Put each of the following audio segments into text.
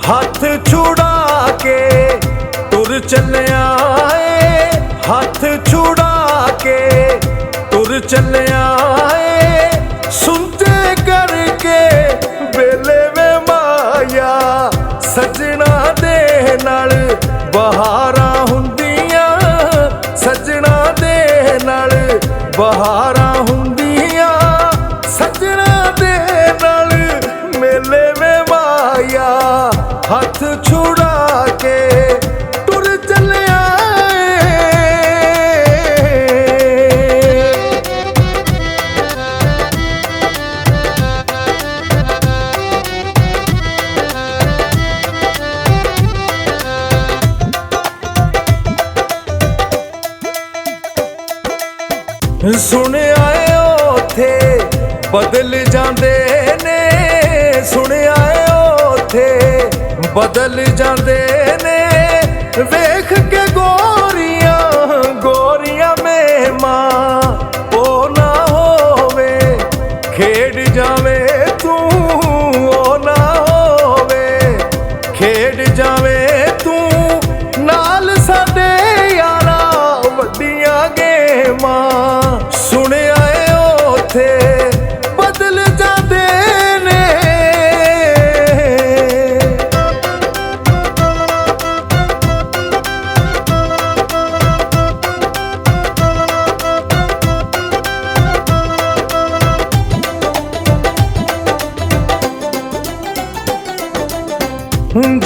हथ छुड़ा के तुर चलिया ए, हथ छुड़ा के तुर चलिया ए, सुनते करके बेले में माया सजना दे नाल बहारां हुंदियां, सजना दे नाल बहारां हुंदियां, सजना दे नाल मेले में माया हथ छुड़ा के तुर चलिया। सुनिया ओथे बदल जांदे ने, सुनिया ओथे बदल जांदे ने, वेख के गोरियां गोरियां में मां ओ ना होवे, खेड जावे तू ओ ना होवे, खेड जावे तू नाल साडे यारा वड्डियां गेमां। सुनिया ओथे बदल जांदे ने।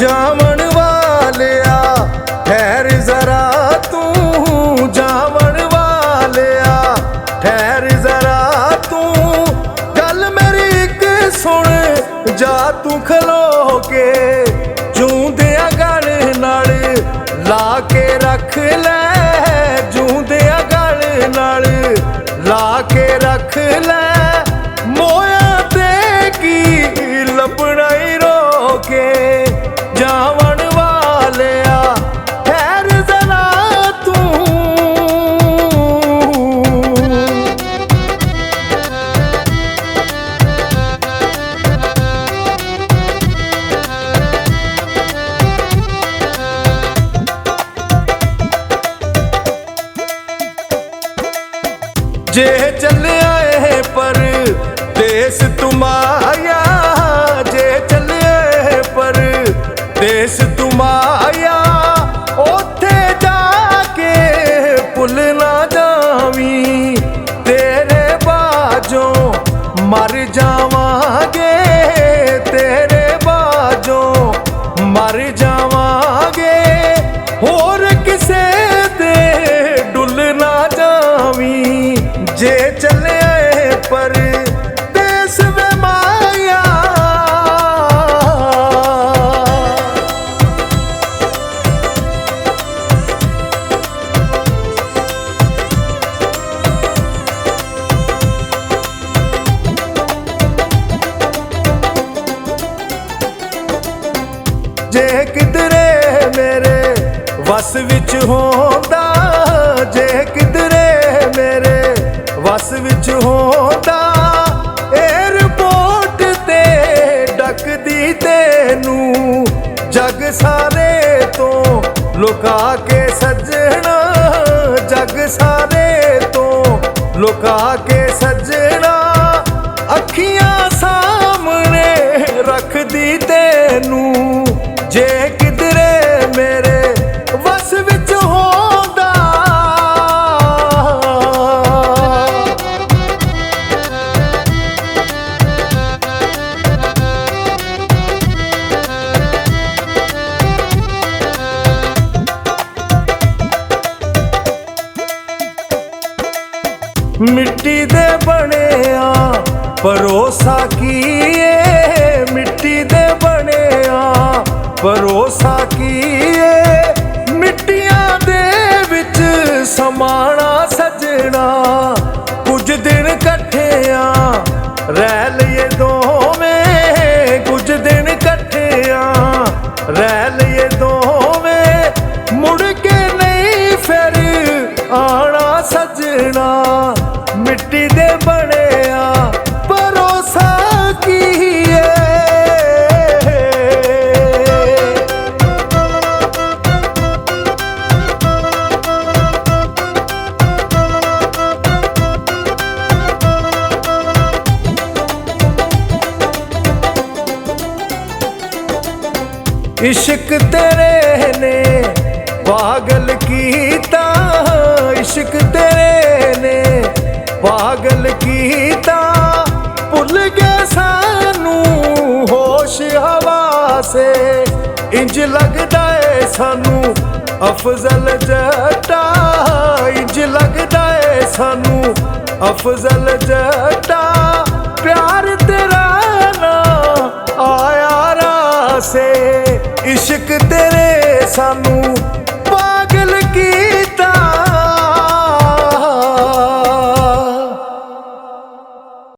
जावन वालिया ठहर जरा तू, जावन वालिया ठहर जरा तू, गल मेरी एक सुन जा तू खलो के, जूंदिया गल नाल ला के रख ले, जूंदिया गल नाल ला के रख ले, मोया ते की लपना ही रोके, जावन वालिया ठहर जरा तू। जे चले आए पर देश तुम्हारा, जे चले आए पर देश तुम्हारा, ओथे जाके भुल ना जावी, तेरे बाजों मर जावांगे, तेरे बाजों मर जावांगे, होर किसे दे डुल ना जावी, जे चले आए पर देश में माया। जे किधरे मेरे वस विच होंदा, जे किधरे मेरे वस विच होंदा, एयरपोर्ट ते डकदी तेनू जग सारे तो लुका के सजना, जग सारे तो लुका के सजना, अखियां सामने रखदी तेनू, जे किधरे मेरे वस विच होंदा। मिट्टी दे बनेया भरोसा कीए, मिट्टी दे बनेया भरोसा कीए, मिट्टियां दे विच समाना सजना, कुछ दिन कट्ठियां रह लिए दोवें, कुछ दिन कट्ठियां रह लिए दोवें, मुड़ के नहीं फिर आना सजना, मिट्टी दे बनेया भरोसा कीए। इश्क तेरे ने पागल कीता, इश्क तेरे ने पागल कीता। भुल गए सानू होश हवा से, इंज लगदा है सानू अफजल जट्टा, इंज लगदा है सानू अफजल जट्टा। प्यार तेरा ना आया रासे, इश्क तेरे सानू